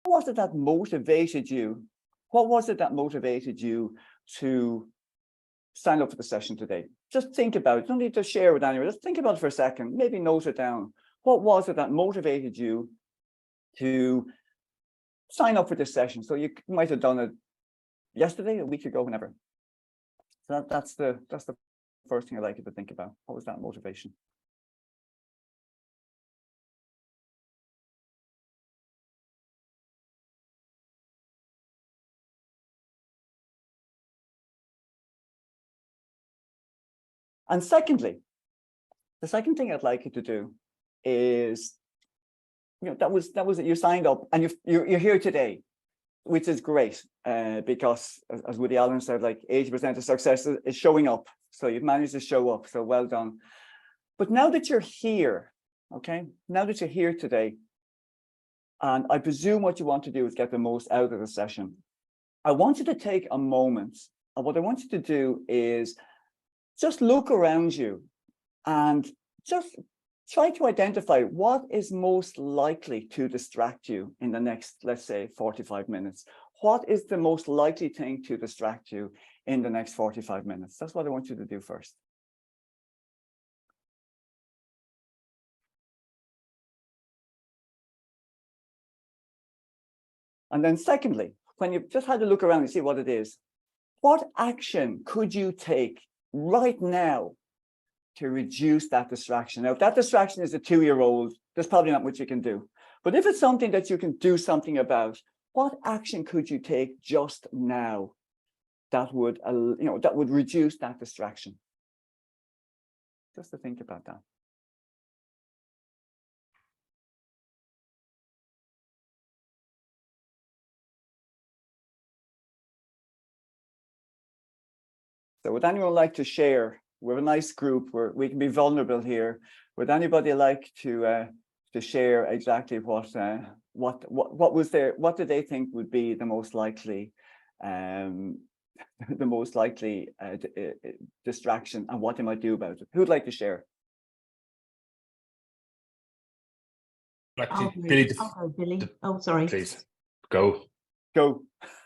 was it that motivated you? What was it that motivated you to sign up for the session today? Just think about it. Don't need to share with anyone. Just think about it for a second. Maybe note it down. What was it that motivated you to sign up for this session? So you might have done it yesterday, a week ago, whenever. So that's the first thing I'd like you to think about. What was that motivation? And secondly, the second thing I'd like you to do is, that was it. You signed up and you're here today, which is great, because as Woody Allen said, like 80% of success is showing up. So you've managed to show up. So well done. But now that you're here, okay, now that you're here today, and I presume what you want to do is get the most out of the session, I want you to take a moment. And what I want you to do is just look around you and just try to identify what is most likely to distract you in the next, let's say, 45 minutes. What is the most likely thing to distract you in the next 45 minutes? That's what I want you to do first. And then secondly, when you've just had a look around and see what it is, what action could you take right now to reduce that distraction? Now, if that distraction is a 2-year-old, there's probably not much you can do. But if it's something that you can do something about, what action could you take just now that would, that would reduce that distraction? Just to think about that. So would anyone like to share? We're a nice group where we can be vulnerable here. Would anybody like to share exactly what did they think would be the most likely distraction and what they might do about it? Who'd like to share? Billy. Oh, sorry. Please go.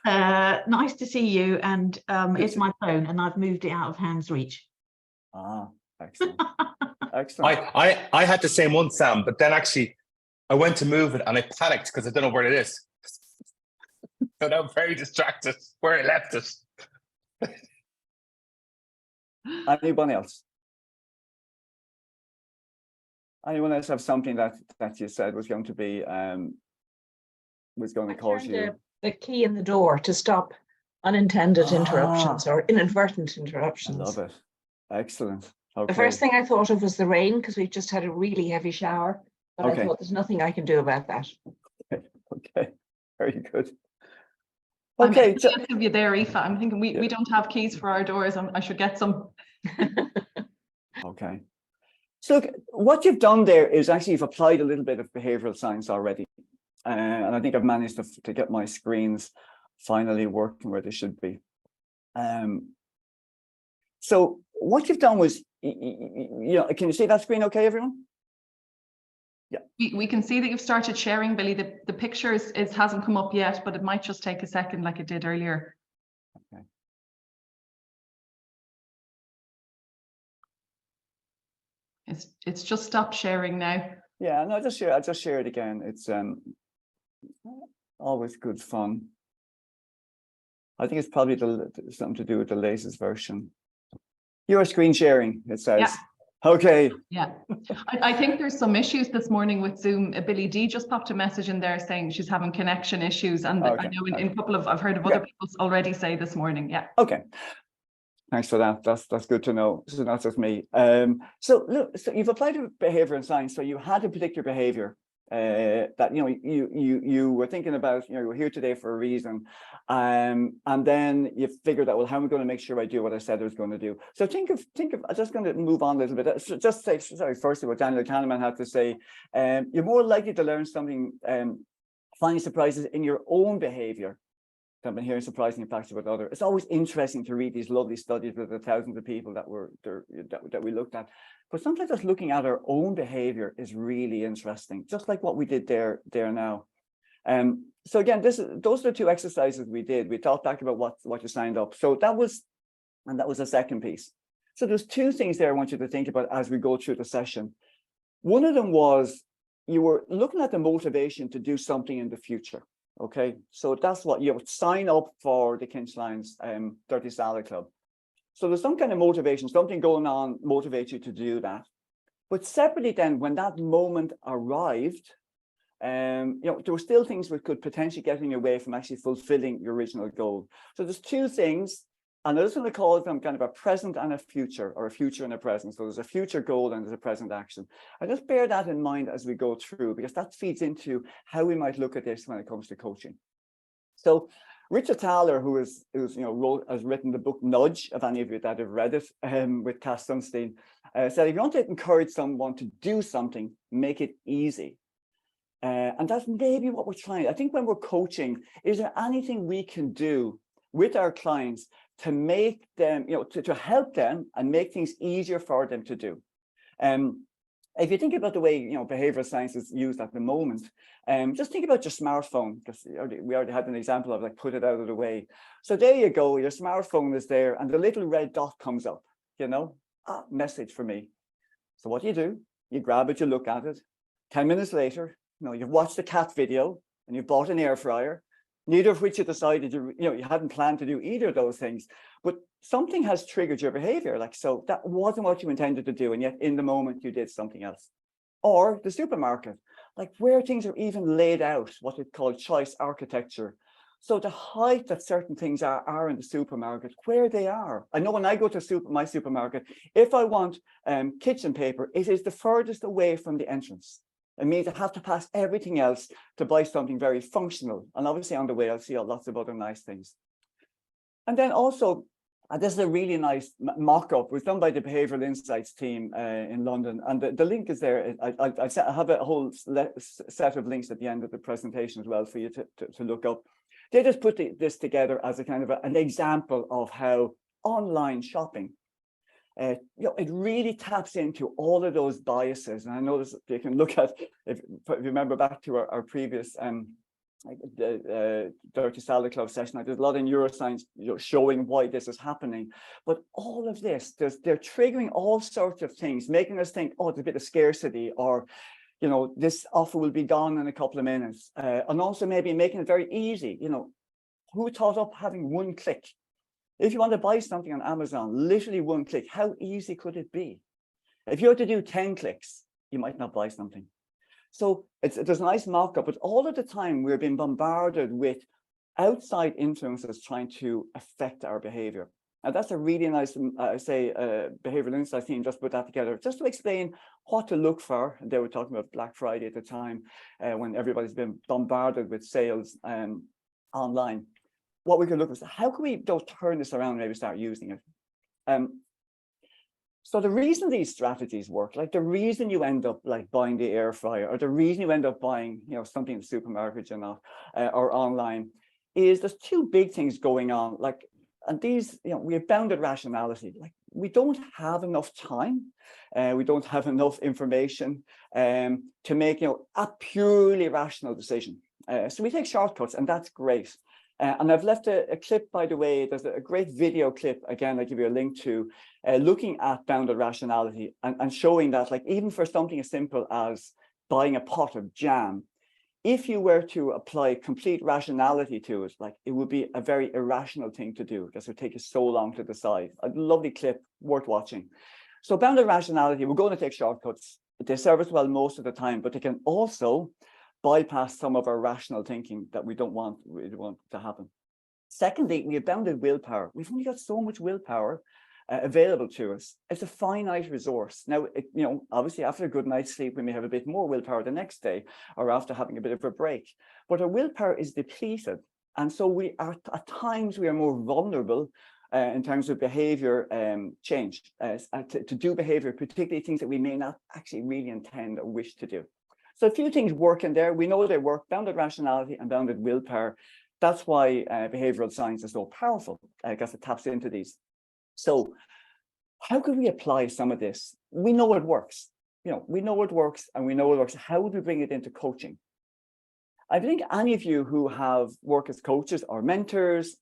Nice to see you, and it's my phone and I've moved it out of hand's reach. Excellent. Excellent. I had the same one, Sam, but then actually I went to move it and I panicked because I don't know where it is. So now I'm very distracted where I left it. Anyone else? Anyone else have something that you said was going to be cause you? The key in the door to stop unintended interruptions or inadvertent interruptions. I love it. Excellent. Okay. The first thing I thought of was the rain, because we've just had a really heavy shower, but I thought there's nothing I can do about that. Okay. Very good. Okay. I'm thinking of you there, Aoife. I'm thinking we don't have keys for our doors. I should get some. Okay. So look, what you've done there is actually you've applied a little bit of behavioral science already. And I think I've managed to get my screens finally working where they should be. So what you've done was, can you see that screen okay, everyone? Yeah. We can see that you've started sharing, Billy. The picture hasn't come up yet, but it might just take a second like it did earlier. Okay. It's just stopped sharing now. Yeah, no, I'll just share it again. It's always good fun. I think it's probably something to do with the latest version. Your screen sharing, it says. Yeah. Okay. Yeah, I think there's some issues this morning with Zoom. Billy D just popped a message in there saying she's having connection issues, and I know in a couple of I've heard of other people already say this morning. Yeah. Okay. Thanks for that. That's good to know. So not just me. So look, so you've applied to behavior and science. So you had a particular behavior that you were thinking about. You were here today for a reason, and then you figured out, well, how am I going to make sure I do what I said I was going to do? So think of. I'm just going to move on a little bit. So just say, sorry, firstly, what Daniel Kahneman had to say. You're more likely to learn something, finding surprises in your own behavior. I've been hearing surprising facts about others. It's always interesting to read these lovely studies with the thousands of people that we looked at. But sometimes just looking at our own behavior is really interesting, just like what we did there now. So again, those are the two exercises we did. We thought back about what you signed up. So that was the second piece. So there's two things there I want you to think about as we go through the session. One of them was you were looking at the motivation to do something in the future. Okay, so that's what you would sign up for the Kinchline's 30 Salad Club. So there's some kind of motivation, something going on motivates you to do that. But separately then, when that moment arrived, there were still things that could potentially get in your way from actually fulfilling your original goal. So there's two things, and I just want to call them kind of a present and a future, or a future and a present. So there's a future goal and there's a present action. I just bear that in mind as we go through, because that feeds into how we might look at this when it comes to coaching. So Richard Thaler, who has written the book Nudge, if any of you that have read it, with Cass Sunstein, said if you want to encourage someone to do something, make it easy. And that's maybe what we're trying. I think when we're coaching, is there anything we can do with our clients to make them, to help them and make things easier for them to do? If you think about the way behavioral science is used at the moment, just think about your smartphone, because we already had an example of like put it out of the way. So there you go, your smartphone is there, and the little red dot comes up. Message for me. So what do? You grab it, you look at it. 10 minutes later, you've watched a cat video and you've bought an air fryer. Neither of which you decided you hadn't planned to do either of those things, but something has triggered your behavior. Like, so that wasn't what you intended to do, and yet in the moment you did something else. Or the supermarket, like where things are even laid out, what it's called choice architecture. So the height that certain things are in the supermarket, where they are. I know when I go to my supermarket, if I want kitchen paper, it is the furthest away from the entrance. It means I have to pass everything else to buy something very functional. And obviously on the way, I'll see lots of other nice things. And then also, this is a really nice mock-up. It was done by the Behavioural Insights team in London. And the link is there. I have a whole set of links at the end of the presentation as well for you to look up. They just put this together as a kind of an example of how online shopping, it really taps into all of those biases. And I know this, you can look at, if you remember back to our previous the Dirty Salad Club session, there's a lot in neuroscience showing why this is happening. But all of this, they're triggering all sorts of things, making us think, oh, there's a bit of scarcity, or this offer will be gone in a couple of minutes. And also maybe making it very easy. Who thought up having one click? If you want to buy something on Amazon, literally one click, how easy could it be? If you had to do 10 clicks, you might not buy something. So there's a nice mock-up, but all of the time we're being bombarded with outside influences trying to affect our behavior. And that's a really nice, Behavioural Insights team just put that together, just to explain what to look for. They were talking about Black Friday at the time, when everybody's been bombarded with sales online. What we can look at is how can we turn this around and maybe start using it. So the reason these strategies work, like the reason you end up like buying the air fryer, or the reason you end up buying something in the supermarket or online, is there's two big things going on. Like, and these, we have bounded rationality. Like, we don't have enough time, we don't have enough information to make a purely rational decision. So we take shortcuts, and that's great. And I've left a clip, by the way. There's a great video clip, again, I'll give you a link to, looking at bounded rationality and showing that, like, even for something as simple as buying a pot of jam, if you were to apply complete rationality to it, like, it would be a very irrational thing to do, because it would take you so long to decide. A lovely clip, worth watching. So bounded rationality, we're going to take shortcuts. They serve us well most of the time, but they can also bypass some of our rational thinking that we don't want to happen. Secondly, we have bounded willpower. We've only got so much willpower available to us. It's a finite resource. Now, obviously after a good night's sleep, we may have a bit more willpower the next day, or after having a bit of a break. But our willpower is depleted. And so we are, at times, we are more vulnerable in terms of behavior change, to do behavior, particularly things that we may not actually really intend or wish to do. So a few things work in there. We know they work: bounded rationality and bounded willpower. That's why behavioral science is so powerful, because it taps into these. So how could we apply some of this? We know it works. We know it works, and we know it works. How would we bring it into coaching? I think any of you who have worked as coaches or mentors,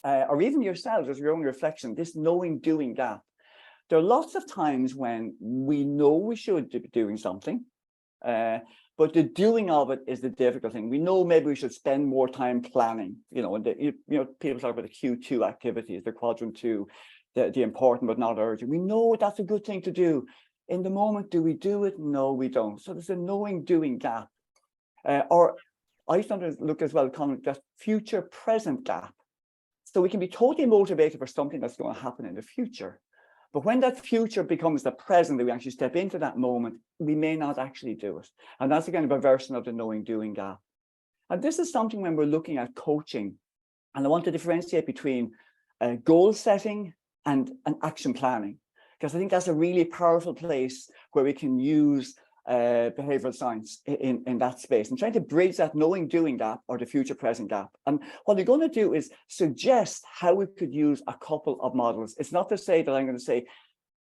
or even yourselves as your own reflection, this knowing doing gap. There are lots of times when we know we should be doing something, but the doing of it is the difficult thing. We know maybe we should spend more time planning, and people talk about the Q2 activities, the quadrant 2, the important but not urgent. We know that's a good thing to do. In the moment, do we do it? No, we don't. So there's a knowing doing gap. Or I sometimes look as well, calling that future present gap. So we can be totally motivated for something that's going to happen in the future. But when that future becomes the present, that we actually step into that moment, we may not actually do it. And that's again a version of the knowing doing gap. And this is something when we're looking at coaching. And I want to differentiate between goal setting and action planning, because I think that's a really powerful place where we can use behavioral science in that space and trying to bridge that knowing doing gap or the future present gap. And what we're going to do is suggest how we could use a couple of models. It's not to say that I'm going to say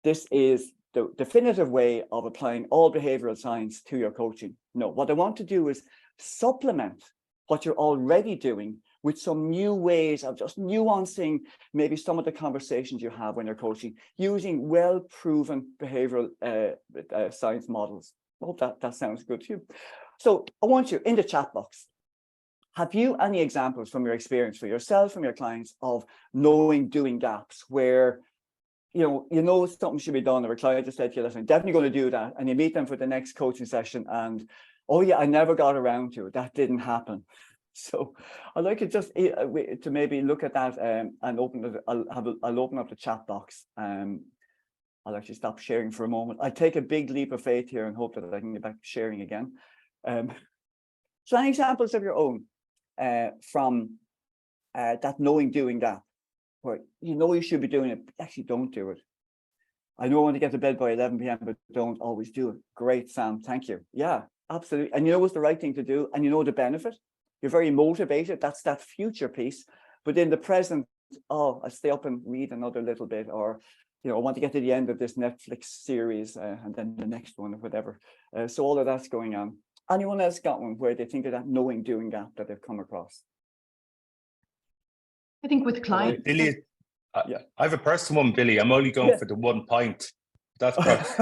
this is the definitive way of applying all behavioral science to your coaching. No, what I want to do is supplement what you're already doing with some new ways of just nuancing maybe some of the conversations you have when you're coaching using well-proven behavioral science models. I hope that sounds good to you. So I want you in the chat box, have you any examples from your experience for yourself, from your clients, of knowing doing gaps where you know something should be done, or a client just said to you, listen, I'm definitely going to do that, and you meet them for the next coaching session and, oh yeah, I never got around to it, that didn't happen. So I'd like to just to maybe look at that and open it. I'll open up the chat box. I'll actually stop sharing for a moment. I take a big leap of faith here and hope that I can get back to sharing again. So any examples of your own from that knowing doing gap, where you know you should be doing it, but actually don't do it. I know I want to get to bed by 11 p.m, but don't always do it. Great, Sam, thank you. Yeah, absolutely. And you know what's the right thing to do, and you know the benefit. You're very motivated. That's that future piece. But in the present, oh, I stay up and read another little bit, or I want to get to the end of this Netflix series and then the next one or whatever. So all of that's going on. Anyone else got one where they think of that knowing doing gap that they've come across? I think with clients. Billy, yeah. I have a personal one, Billy. I'm only going for the 1 point. That's perfect.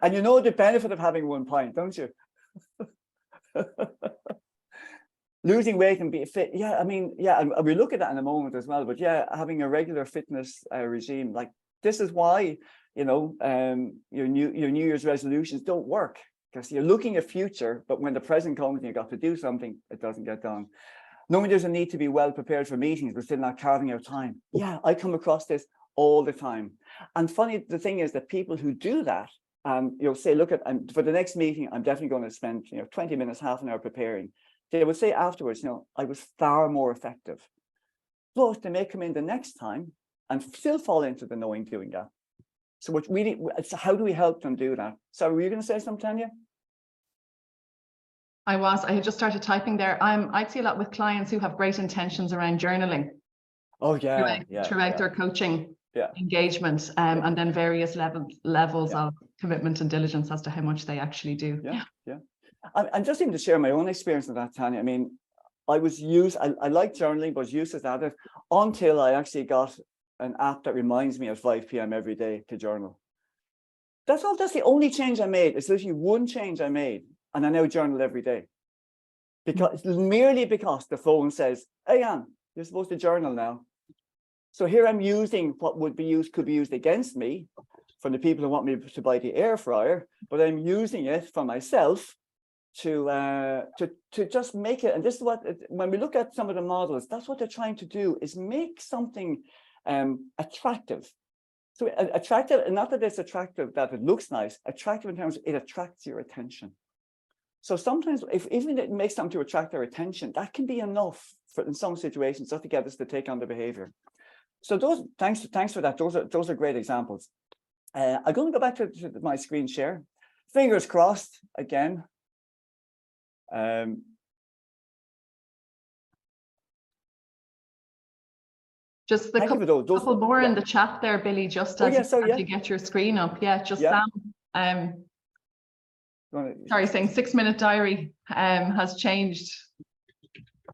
And you know the benefit of having 1 point, don't you? Losing weight and be fit. Yeah, I mean, yeah, and we look at that in a moment as well. But yeah, having a regular fitness regime, like this is why, your New Year's resolutions don't work, because you're looking at future, but when the present comes and you've got to do something, it doesn't get done. Knowing there's a need to be well prepared for meetings, but still not carving out time. Yeah, I come across this all the time. And funny, the thing is that people who do that, say, look at, for the next meeting, I'm definitely going to spend 20 minutes, half an hour preparing. They would say afterwards, I was far more effective. But they may come in the next time and still fall into the knowing doing gap. So it's how do we help them do that? So were you going to say something, Tanya? I had just started typing there. I'd see a lot with clients who have great intentions around journaling. Oh yeah, throughout their coaching engagement, and then various levels of commitment and diligence as to how much they actually do. Yeah. And just even to share my own experience of that, Tanya. I mean, I like journaling, but was useless at it until I actually got an app that reminds me at 5 p.m. every day to journal. That's all. That's the only change I made. It's literally one change I made, and I now journal every day. Merely because the phone says, "Hey, Anne, you're supposed to journal now." So here I'm using what could be used against me for the people who want me to buy the air fryer, but I'm using it for myself to just make it. And this is what, when we look at some of the models, that's what they're trying to do, is make something attractive. So attractive, and not that it's attractive that it looks nice, attractive in terms of it attracts your attention. So sometimes even it makes something to attract their attention, that can be enough in some situations just to get us to take on the behavior. So thanks for that. Those are great examples. I'm going to go back to my screen share. Fingers crossed again. Just a couple more in the chat there, Billy, just as you get your screen up. Yeah, just Sam. Sorry, saying 6-minute diary has changed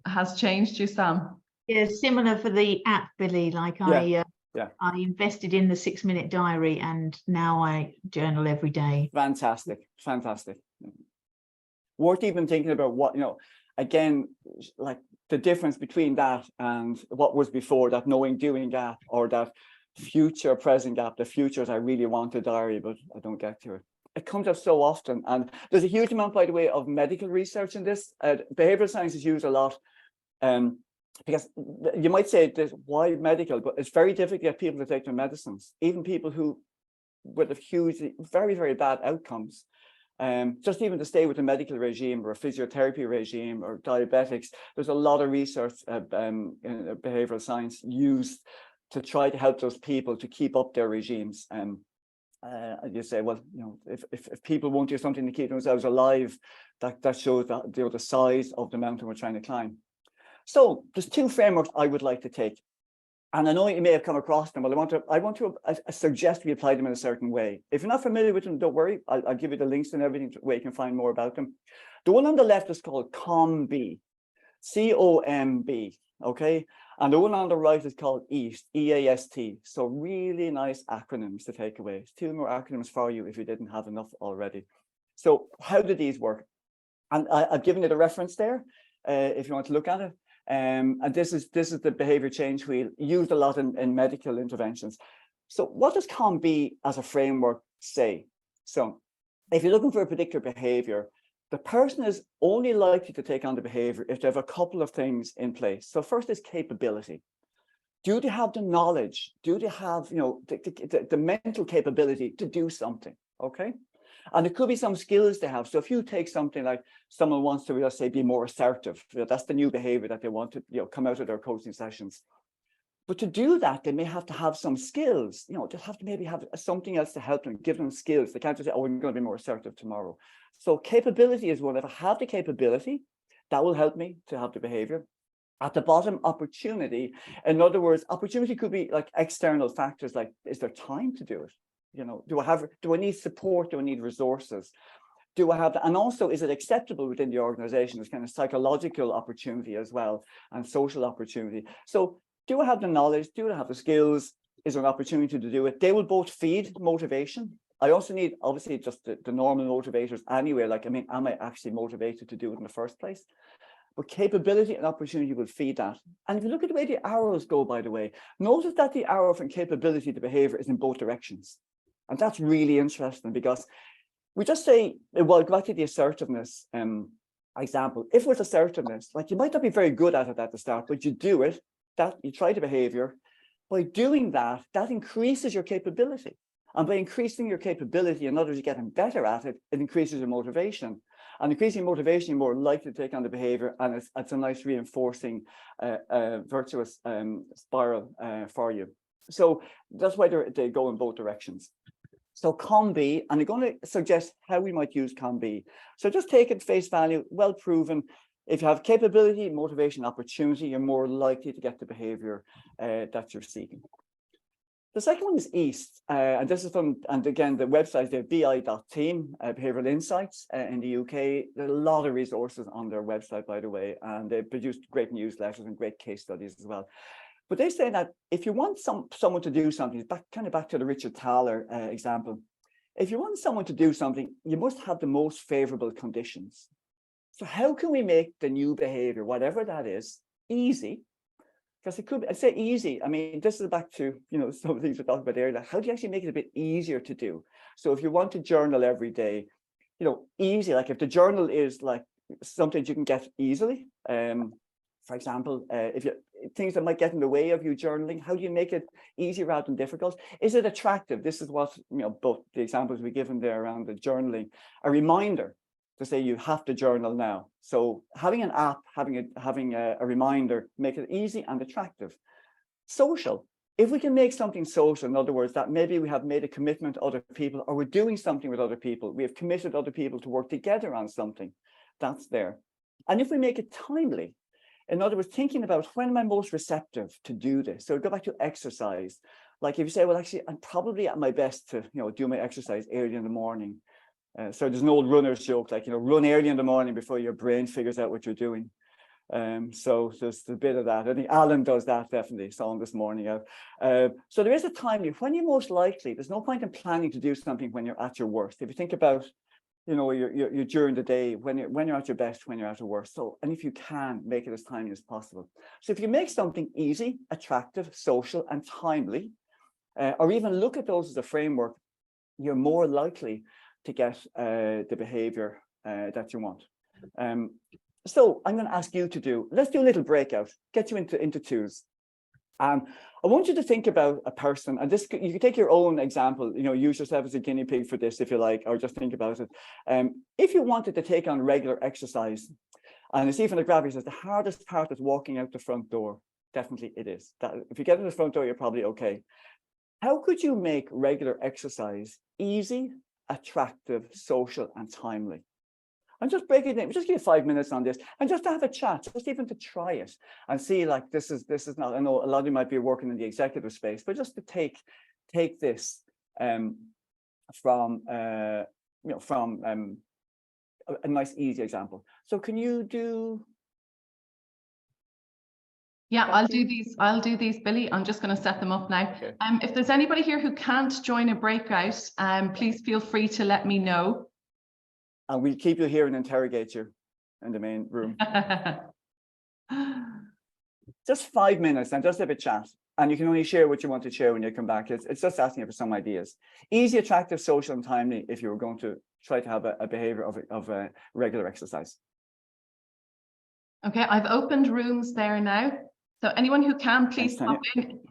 you, Sam. Yeah, similar for the app, Billy. Like Yeah. I invested in the 6-minute diary, and now I journal every day. Fantastic. Worth even thinking about what, again, like the difference between that and what was before, that knowing doing gap, or that future present gap, the futures I really want a diary, but I don't get to it. It comes up so often. And there's a huge amount, by the way, of medical research in this. Behavioral science is used a lot. Because you might say this, why medical? But it's very difficult to get people to take their medicines, even people who with a huge, very, very bad outcomes. Just even to stay with a medical regime or a physiotherapy regime or diabetics, there's a lot of research in behavioral science used to try to help those people to keep up their regimes. You say, well, if people won't do something to keep themselves alive, that shows that the size of the mountain we're trying to climb. So there's two frameworks I would like to take, and I know you may have come across them, but I want to suggest we apply them in a certain way. If you're not familiar with them, don't worry. I'll give you the links and everything where you can find more about them. The one on the left is called COMB, C-O-M-B, okay? And the one on the right is called EAST, E-A-S-T. So really nice acronyms to take away. 2 more acronyms for you if you didn't have enough already. So how do these work? And I've given you the reference there if you want to look at it. And this is the behavior change wheel used a lot in medical interventions. So what does COMB as a framework say? So if you're looking for a particular behavior, the person is only likely to take on the behavior if they have a couple of things in place. So first is capability. Do they have the knowledge? Do they have the mental capability to do something? Okay. And it could be some skills they have. So if you take something like someone wants to, let's say, be more assertive, that's the new behavior that they want to come out of their coaching sessions. But to do that, they may have to have some skills. They have to maybe have something else to help them, give them skills. They can't just say, oh, I'm going to be more assertive tomorrow. So capability is one. If I have the capability, that will help me to have the behavior. At the bottom, opportunity. In other words, opportunity could be like external factors, like, is there time to do it? Do I need support? Do I need resources? Do I have, and also, is it acceptable within the organization? There's kind of psychological opportunity as well, and social opportunity. So do I have the knowledge? Do I have the skills? Is there an opportunity to do it? They will both feed motivation. I also need, obviously, just the normal motivators anyway. Like, am I actually motivated to do it in the first place? But capability and opportunity will feed that. And if you look at the way the arrows go, by the way, notice that the arrow from capability to behavior is in both directions. And that's really interesting, because we just say, well, go back to the assertiveness example. If it was assertiveness, like, you might not be very good at it at the start, but you do it, that you try the behavior. By doing that, that increases your capability. And by increasing your capability, in other words, you're getting better at it, it increases your motivation. And increasing motivation, you're more likely to take on the behavior, and it's a nice reinforcing virtuous spiral for you. So that's why they go in both directions. So COMB, and I'm going to suggest how we might use COMB. So just take it face value, well proven. If you have capability, motivation, opportunity, you're more likely to get the behavior that you're seeking. The second one is EAST, and this is from, and again, the website is bi.team, Behavioural Insights in the UK. There are a lot of resources on their website, by the way, and they produced great newsletters and great case studies as well. But they say that if you want someone to do something, back to the Richard Thaler example, if you want someone to do something, you must have the most favorable conditions. So how can we make the new behavior, whatever that is, easy? Because it could be, I say easy, this is back to, some of the things we talked about earlier. How do you actually make it a bit easier to do? So if you want to journal every day, easy, like if the journal is like something you can get easily, for example, things that might get in the way of you journaling, how do you make it easy rather than difficult? Is it attractive? This is what, both the examples we given there around the journaling, a reminder to say you have to journal now. So having an app, having a reminder, make it easy and attractive. Social. If we can make something social, in other words, that maybe we have made a commitment to other people, or we're doing something with other people, we have committed other people to work together on something, that's there. And if we make it timely, in other words, thinking about when am I most receptive to do this? So go back to exercise. Like if you say, well, actually, I'm probably at my best to, do my exercise early in the morning. So there's an old runner's joke, like, run early in the morning before your brain figures out what you're doing. So there's a bit of that. I think Alan does that definitely. Saw him this morning out. So there is a time when you're most likely. There's no point in planning to do something when you're at your worst. If you think about, you're during the day when you're at your best, when you're at your worst. So, and if you can, make it as timely as possible. So if you make something easy, attractive, social, and timely, or even look at those as a framework, you're more likely to get the behavior that you want. So I'm going to ask you to let's do a little breakout, get you into twos. I want you to think about a person, and this, you can take your own example, use yourself as a guinea pig for this if you like, or just think about it. If you wanted to take on regular exercise, and you see from the graph, it says the hardest part is walking out the front door. Definitely it is. That if you get to the front door, you're probably okay. How could you make regular exercise easy, attractive, social, and timely? And just break it in. Just give you 5 minutes on this, and just to have a chat, just even to try it and see, like, this is not. I know a lot of you might be working in the executive space, but just to take this from a nice easy example. So can you do? Yeah, I'll do these, Billy. I'm just going to set them up now. Okay. If there's anybody here who can't join a breakout, please feel free to let me know. And we'll keep you here and interrogate you in the main room. Just 5 minutes and just have a chat. And you can only share what you want to share when you come back. It's just asking you for some ideas. Easy, attractive, social, and timely if you were going to try to have a behavior of a regular exercise. Okay, I've opened rooms there now. So anyone who can, please pop in.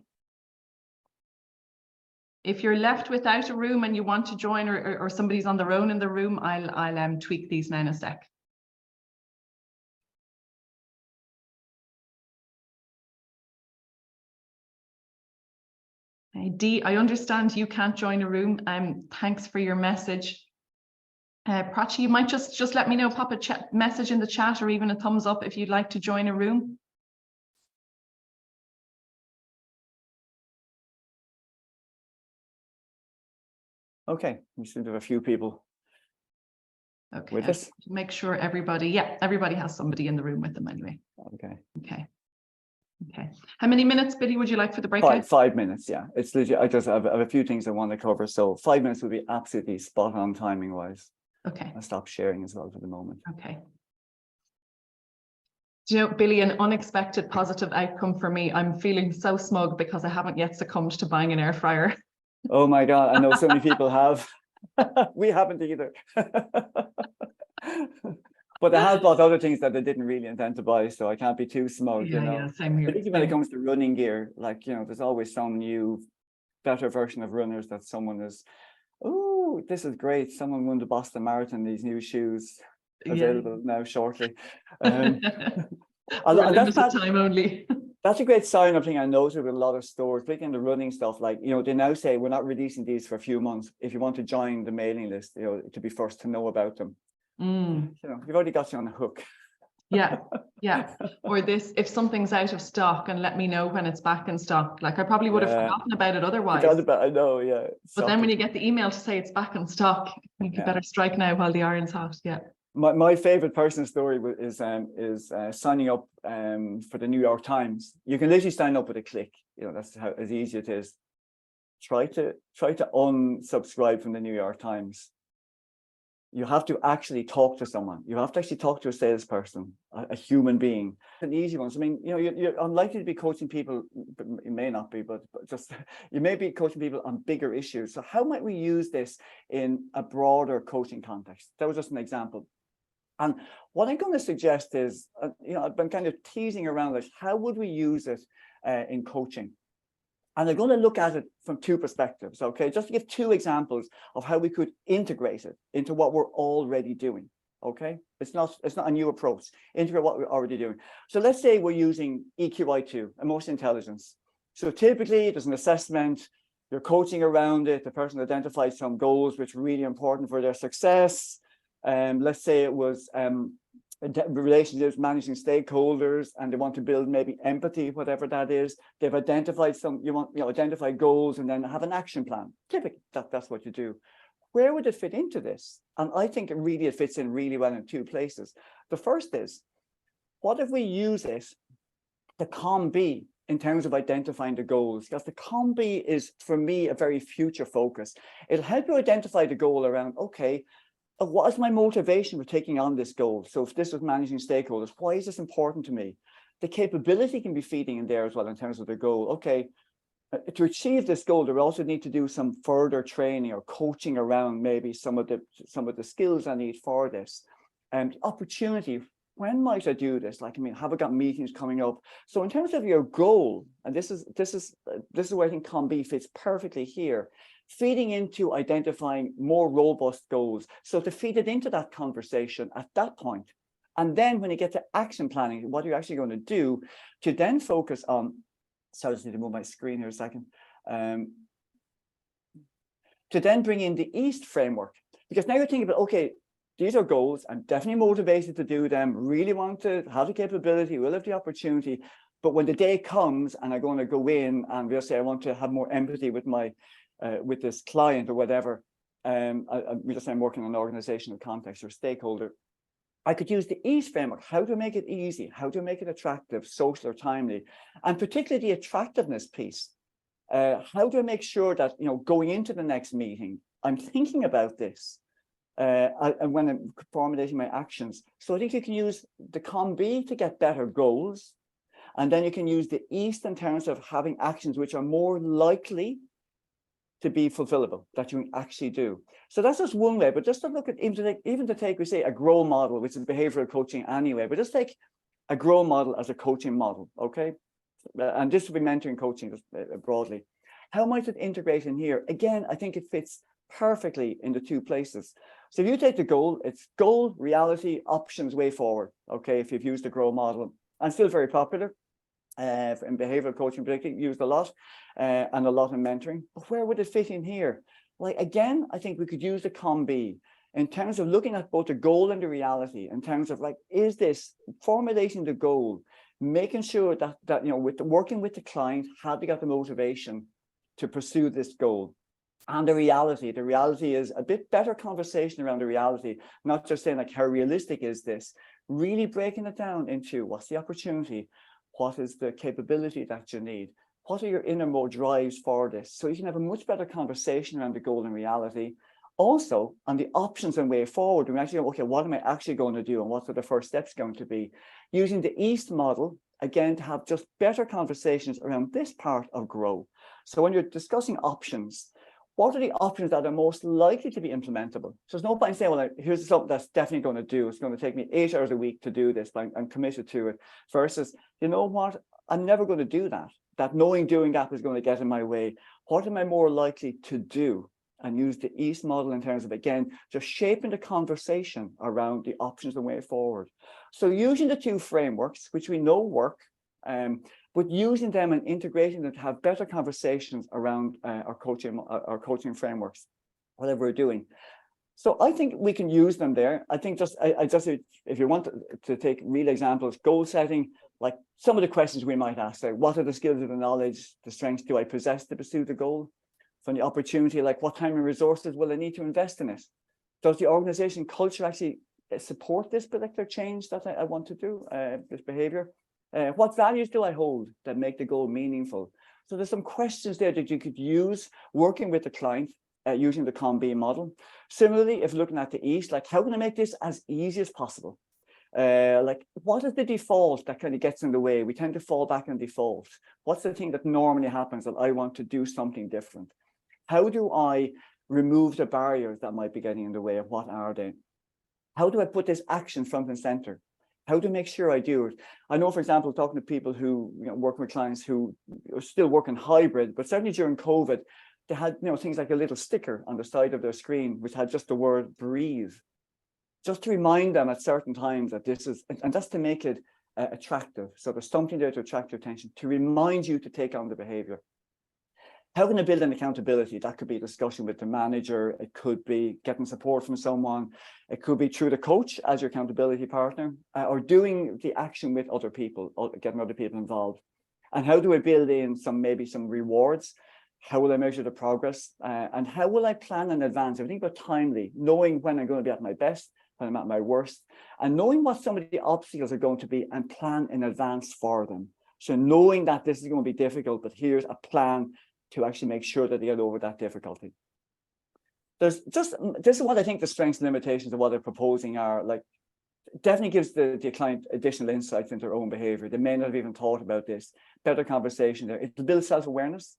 If you're left without a room and you want to join, or somebody's on their own in the room, I'll tweak these now in a sec. Dee, I understand you can't join a room. Thanks for your message. Prachi, you might just let me know, pop a message in the chat or even a thumbs up if you'd like to join a room. Okay, we seem to have a few people with us. Make sure everybody has somebody in the room with them anyway. Okay. How many minutes, Billy, would you like for the breakout? 5 minutes, yeah. It's legit. I have a few things I want to cover. So 5 minutes would be absolutely spot on timing wise. Okay. I'll stop sharing as well for the moment. Okay. Do you know, Billy, an unexpected positive outcome for me. I'm feeling so smug because I haven't yet succumbed to buying an air fryer. Oh my God, I know so many people have. We haven't either. But I have bought other things that I didn't really intend to buy, so I can't be too smug, Yeah, same here. Particularly when it comes to running gear, like, there's always some new, better version of runners that someone is, oh, this is great. Someone won the Boston Marathon, these new shoes available now shortly. Limited time only. That's a great sign of thing I noticed with a lot of stores, particularly in the running stuff. Like, they now say we're not releasing these for a few months. If you want to join the mailing list, to be first to know about them. You've already got you on the hook. Yeah. Or this, if something's out of stock, and let me know when it's back in stock. Like, I probably would have forgotten about it otherwise. I know, yeah. But then when you get the email to say it's back in stock, you better strike now while the iron's hot. Yeah. My favorite personal story is signing up for the New York Times. You can literally sign up with a click. That's how as easy it is. Try to unsubscribe from the New York Times. You have to actually talk to someone. You have to actually talk to a salesperson, a human being. An easy one. I mean, you're unlikely to be coaching people, but you may not be, but just you may be coaching people on bigger issues. So how might we use this in a broader coaching context? That was just an example. And what I'm going to suggest is, I've been kind of teasing around this. How would we use it in coaching? And I'm going to look at it from two perspectives, okay? Just to give two examples of how we could integrate it into what we're already doing, okay? It's not a new approach. Integrate what we're already doing. So let's say we're using EQI2, emotional intelligence. So typically there's an assessment, you're coaching around it, the person identifies some goals which are really important for their success. Let's say it was relationships, managing stakeholders, and they want to build maybe empathy, whatever that is. They've identified identify goals and then have an action plan. Typically, that's what you do. where would it fit into this? And I think it fits in really well in two places. The first is, what if we use it, the COM-B, in terms of identifying the goals? Because the COM-B is, for me, a very future focus. It'll help you identify the goal around, okay, what is my motivation for taking on this goal? So if this was managing stakeholders, why is this important to me? The capability can be feeding in there as well in terms of the goal. Okay, to achieve this goal, they also need to do some further training or coaching around maybe some of the skills I need for this. And opportunity, when might I do this? Like, I mean, have I got meetings coming up? So in terms of your goal, and this is where I think COM-B fits perfectly here, feeding into identifying more robust goals. So to feed it into that conversation at that point. And then when you get to action planning, what you're actually going to do, to then focus on, sorry, I just need to move my screen here a second, to then bring in the EAST framework, because now you're thinking about, okay, these are goals, I'm definitely motivated to do them, really want to have the capability, will have the opportunity, but when the day comes and I'm going to go in and we'll say I want to have more empathy with my with this client or whatever, we just say I'm working in an organizational context or stakeholder, I could use the EAST framework. How to make it easy, how to make it attractive, social or timely, and particularly the attractiveness piece. How do I make sure that, you know, going into the next meeting, I'm thinking about this and when I'm formulating my actions. So I think you can use the COM-B to get better goals, and then you can use the EAST in terms of having actions which are more likely to be fulfillable, that you can actually do. So that's just one way, but just to look at, even to take, we say, a GROW model, which is behavioral coaching anyway, but just take a GROW model as a coaching model, okay? And this will be mentoring coaching just broadly. How might it integrate in here? Again, I think it fits perfectly in the two places. So if you take the goal, it's goal, reality, options, way forward, okay? If you've used the GROW model, and still very popular, in behavioral coaching particularly, used a lot, and a lot in mentoring. But where would it fit in here? Like, again, I think we could use the COM-B in terms of looking at both the goal and the reality, in terms of, like, is this formulating the goal, making sure that you know, working with the client, have they got the motivation to pursue this goal? And the reality is a bit better conversation around the reality, not just saying, like, how realistic is this, really breaking it down into what's the opportunity, what is the capability that you need, what are your innermost drives for this, so you can have a much better conversation around the goal and reality. Also, on the options and way forward, we actually go, okay, what am I actually going to do, and what are the first steps going to be? Using the EAST model, again, to have just better conversations around this part of GROW. So when you're discussing options, what are the options that are most likely to be implementable? So there's no point in saying, well, here's something that's definitely going to do. It's going to take me 8 hours a week to do this, but I'm committed to it. Versus, you know what? I'm never going to do that. That knowing doing that is going to get in my way. What am I more likely to do? And use the EAST model in terms of, again, just shaping the conversation around the options and way forward. So using the two frameworks, which we know work, but using them and integrating them to have better conversations around our coaching frameworks, whatever we're doing. So I think we can use them there. I think if you want to take real examples, goal setting, like some of the questions we might ask, like, what are the skills or the knowledge, the strengths do I possess to pursue the goal? From the opportunity, like, what time and resources will I need to invest in it? Does the organization culture actually support this particular change that I want to do, this behavior? What values do I hold that make the goal meaningful? So there's some questions there that you could use working with the client using the COM-B model. Similarly, if looking at the EAST, like, how can I make this as easy as possible? Like, what is the default that kind of gets in the way? We tend to fall back on default. What's the thing that normally happens that I want to do something different? How do I remove the barriers that might be getting in the way? Of what are they? How do I put this action front and center? How to make sure I do it? I know, for example, talking to people who, you know, work with clients who are still working hybrid, but certainly during COVID, they had, you know, things like a little sticker on the side of their screen which had just the word breathe, just to remind them at certain times that this is, and that's to make it attractive. So there's something there to attract your attention, to remind you to take on the behavior. How can I build an accountability? That could be a discussion with the manager. It could be getting support from someone. It could be through the coach as your accountability partner, or doing the action with other people, or getting other people involved. And how do I build in maybe some rewards? How will I measure the progress? And how will I plan in advance? If I think about timely, knowing when I'm going to be at my best, when I'm at my worst, and knowing what some of the obstacles are going to be and plan in advance for them. So knowing that this is going to be difficult, but here's a plan to actually make sure that they get over that difficulty. This is what I think the strengths and limitations of what they're proposing are. Like, definitely gives the client additional insights into their own behavior. They may not have even thought about this. Better conversation there. It'll build self-awareness.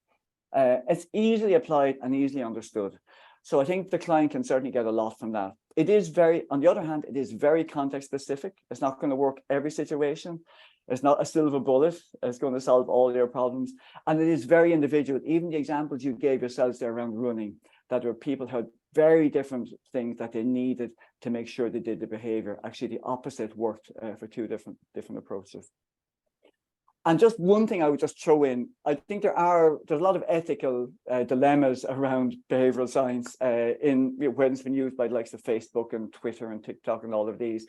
It's easily applied and easily understood. So I think the client can certainly get a lot from that. It is very, on the other hand, it is very context specific. It's not going to work every situation. It's not a silver bullet. It's going to solve all your problems. And it is very individual. Even the examples you gave yourselves there around running, that there were people who had very different things that they needed to make sure they did the behavior. Actually, the opposite worked for two different approaches. And just one thing I would just throw in, I think there's a lot of ethical dilemmas around behavioral science when it's been used by the likes of Facebook and Twitter and TikTok and all of these.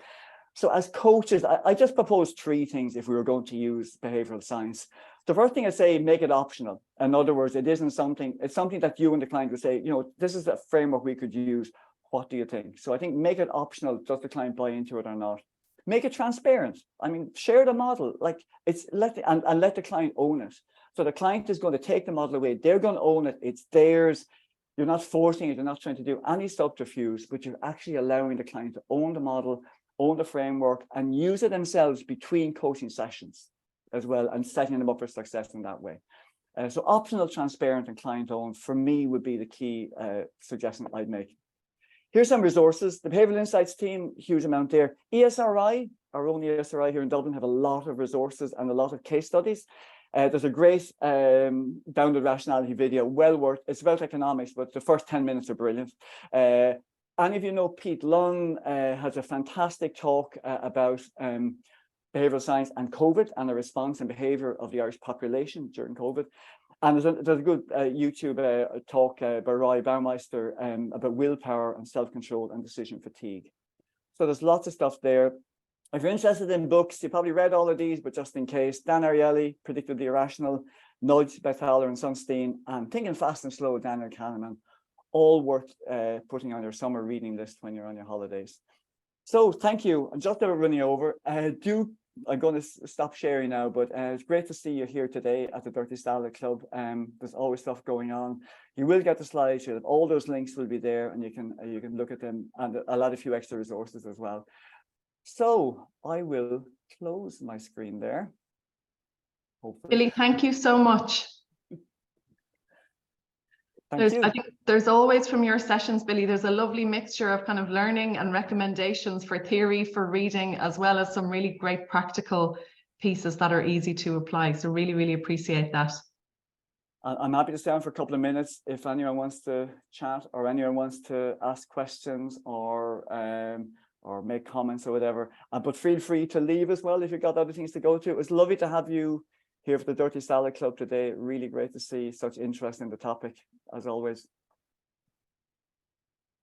So as coaches, I just propose three things if we were going to use behavioral science. The first thing I say, make it optional. In other words, it's something that you and the client would say, this is a framework we could use. What do you think? So I think make it optional. Does the client buy into it or not? Make it transparent. I mean, share the model. Like let the client own it. So the client is going to take the model away. They're going to own it. It's theirs. You're not forcing it. You're not trying to do any subterfuge, but you're actually allowing the client to own the model, own the framework, and use it themselves between coaching sessions as well, and setting them up for success in that way. So optional, transparent, and client-owned for me would be the key suggestion I'd make. Here's some resources. The Behavioural Insights team, huge amount there. ESRI, our own ESRI here in Dublin, have a lot of resources and a lot of case studies. There's a great bounded rationality video, well worth. It's about economics, but the first 10 minutes are brilliant. Any of you know Pete Lunn has a fantastic talk about behavioural science and COVID and the response and behaviour of the Irish population during COVID. And there's a good YouTube talk by Roy Baumeister about willpower and self-control and decision fatigue. So there's lots of stuff there. If you're interested in books, you probably read all of these, but just in case, Dan Ariely, Predictably Irrational, Nudge by Fowler and Sunstein, and Thinking Fast and Slow, Daniel Kahneman, all worth putting on your summer reading list when you're on your holidays. So thank you. I'm just running over. I'm going to stop sharing now, but it's great to see you here today at the Dirty Salad Club. There's always stuff going on. You will get the slides. All those links will be there, and you can look at them, and a few extra resources as well. So I will close my screen there. Hopefully. Billy, thank you so much. I think there's always from your sessions, Billy, there's a lovely mixture of kind of learning and recommendations for theory, for reading, as well as some really great practical pieces that are easy to apply. So really, really appreciate that. I'm happy to stay on for a couple of minutes if anyone wants to chat or anyone wants to ask questions or make comments or whatever. But feel free to leave as well if you've got other things to go to. It was lovely to have you here for the Dirty Salad Club today. Really great to see such interest in the topic, as always.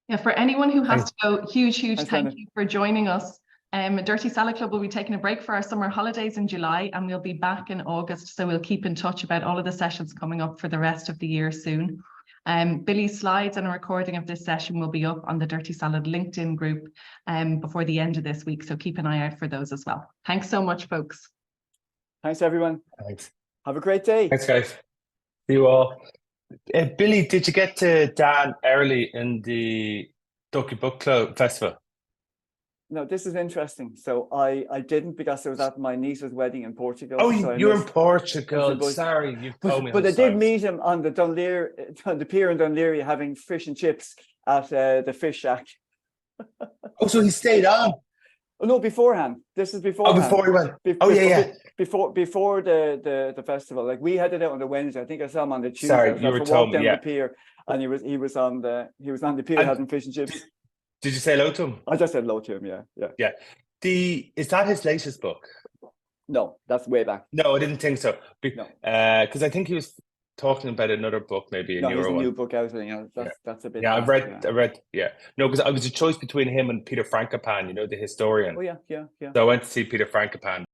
Yeah, for anyone who has to go, huge thank you for joining us. Dirty Salad Club will be taking a break for our summer holidays in July, and we'll be back in August. So we'll keep in touch about all of the sessions coming up for the rest of the year soon. Billy's slides and a recording of this session will be up on the Dirty Salad LinkedIn group before the end of this week. So keep an eye out for those as well. Thanks so much, folks. Thanks, everyone. Thanks. Have a great day. Thanks, guys. See you all. Billy, did you get to Dan early in the Ducky Book Club Festival? No, this is interesting. So I didn't, because I was at my niece's wedding in Portugal. Oh, so you're in Portugal. Sorry, you've told me. But I did meet him on the pier in Dunleary, having fish and chips at the fish shack. Oh, so he stayed on? Oh, no, beforehand. This is beforehand. Oh, before he went. Before the festival. Like, we headed out on the Wednesday. I think I saw him on the Tuesday. Sorry, you were told me, down the pier, and he was on the pier having fish and chips. Did you say hello to him? I just said hello to him. Yeah. Is that his latest book? No, that's way back. No, I didn't think so. No, because I think he was talking about another book, maybe a newer one. New book out. That's a bit. Yeah, I read. Yeah, no, because I was a choice between him and Peter Frankopan. The historian. Oh yeah. So I went to see Peter Frankopan.